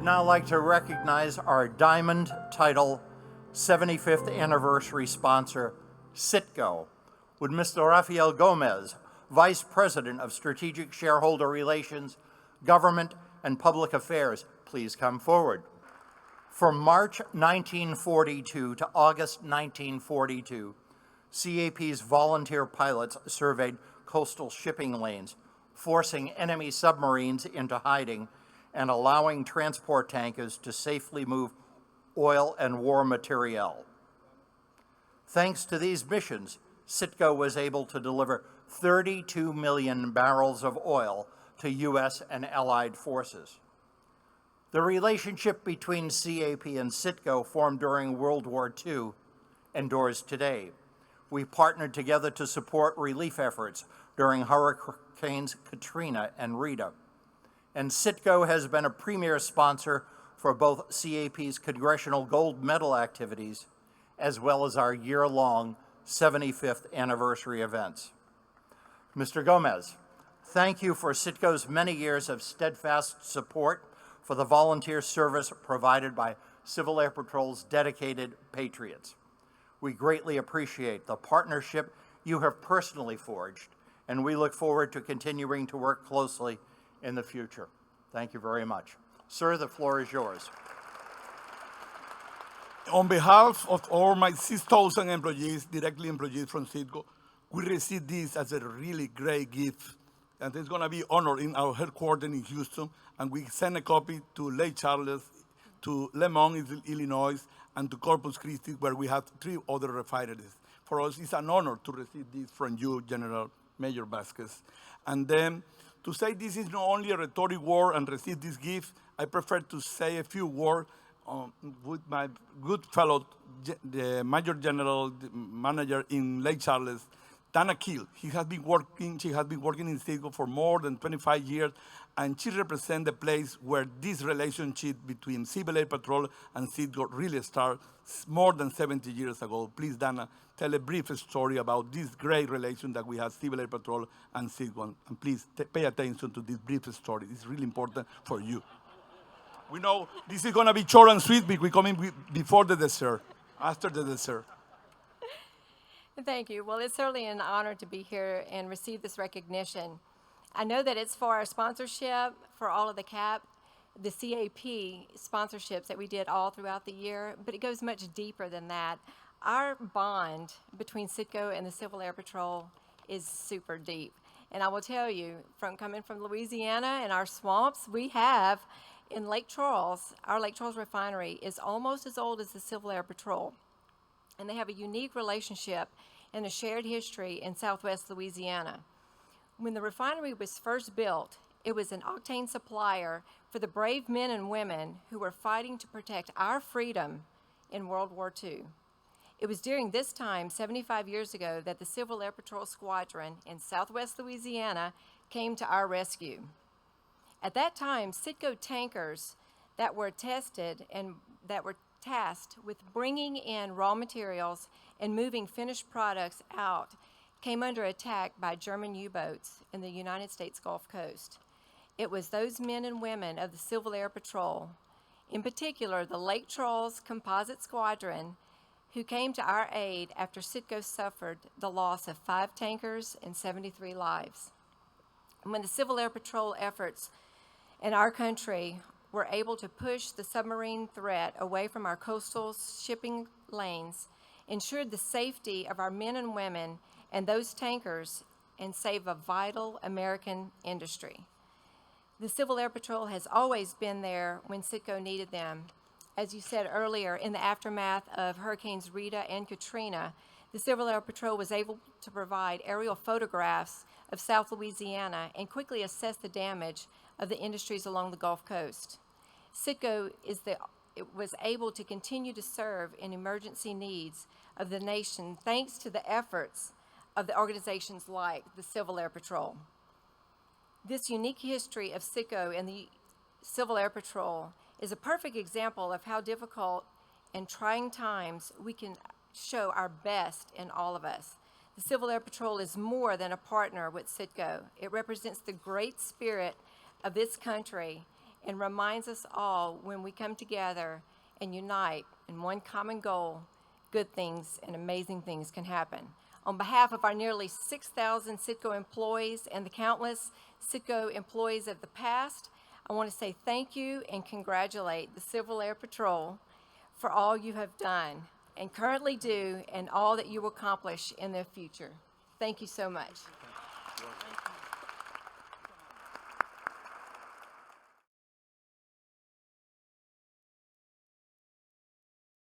now like to recognize our Diamond Title 75th Anniversary sponsor, Citgo. Would Mr. Rafael Gomez, Vice President of Strategic Shareholder Relations, Government and Public Affairs, please come forward. From March 1942 to August 1942, CAP's volunteer pilots surveyed coastal shipping lanes, forcing enemy submarines into hiding and allowing transport tankers to safely move oil and war materiel. Thanks to these missions, Citgo was able to deliver 32 million barrels of oil to U.S. and allied forces. The relationship between CAP and Citgo, formed during World War II, endures today. We partnered together to support relief efforts during Hurricanes Katrina and Rita. And Citgo has been a premier sponsor for both CAP's Congressional Gold Medal activities as well as our year-long 75th anniversary events. Mr. Gomez, thank you for Citgo's many years of steadfast support for the volunteer service provided by Civil Air Patrol's dedicated patriots. We greatly appreciate the partnership you have personally forged, and we look forward to continuing to work closely in the future. Thank you very much. Sir, the floor is yours. On behalf of all my 6,000 employees, directly employees from Citgo, we receive this as a really great gift, and it's going to be honored in our headquarters in Houston, and we send a copy to Lake Charles, to Lemont, Illinois, and to Corpus Christi, where we have 3 other refineries. For us, it's an honor to receive this from you, General Major Vasquez. And then, to say this is not only a rhetoric word and receive this gift, I prefer to say a few words with my good fellow, the Major General Manager in Lake Charles, Dana Keel. She has been working in Citgo for more than 25 years, and she represents the place where this relationship between Civil Air Patrol and Citgo really started more than 70 years ago. Please, Dana, tell a brief story about this great relation that we have, Civil Air Patrol and Citgo. And please pay attention to this brief story. It's really important for you. We know this is going to be short and sweet because we're coming before the dessert, after the dessert. Thank you. Well, it's certainly an honor to be here and receive this recognition. I know that it's for our sponsorship for all of the CAP, the CAP sponsorships that we did all throughout the year, but it goes much deeper than that. Our bond between Citgo and the Civil Air Patrol is super deep. And I will tell you, coming from Louisiana and our swamps, we have in Lake Charles, our Lake Charles refinery is almost as old as the Civil Air Patrol. And they have a unique relationship and a shared history in Southwest Louisiana. When the refinery was first built, it was an octane supplier for the brave men and women who were fighting to protect our freedom in World War II. It was during this time, 75 years ago, that the Civil Air Patrol Squadron in Southwest Louisiana came to our rescue. At that time, Citgo tankers that were tested and that were tasked with bringing in raw materials and moving finished products out came under attack by German U-boats in the United States Gulf Coast. It was those men and women of the Civil Air Patrol, in particular the Lake Charles Composite Squadron, who came to our aid after Citgo suffered the loss of 5 tankers and 73 lives. And when the Civil Air Patrol efforts in our country were able to push the submarine threat away from our coastal shipping lanes, ensured the safety of our men and women and those tankers, and save a vital American industry. The Civil Air Patrol has always been there when Citgo needed them. As you said earlier, in the aftermath of Hurricanes Rita and Katrina, the Civil Air Patrol was able to provide aerial photographs of South Louisiana and quickly assess the damage of the industries along the Gulf Coast. Citgo was able to continue to serve in emergency needs of the nation thanks to the efforts of the organizations like the Civil Air Patrol. This unique history of Citgo and the Civil Air Patrol is a perfect example of how difficult and trying times we can show our best in all of us. The Civil Air Patrol is more than a partner with Citgo. It represents the great spirit of this country and reminds us all when we come together and unite in one common goal, good things and amazing things can happen. On behalf of our nearly 6,000 Citgo employees and the countless Citgo employees of the past, I want to say thank you and congratulate the Civil Air Patrol for all you have done and currently do and all that you will accomplish in the future. Thank you so much.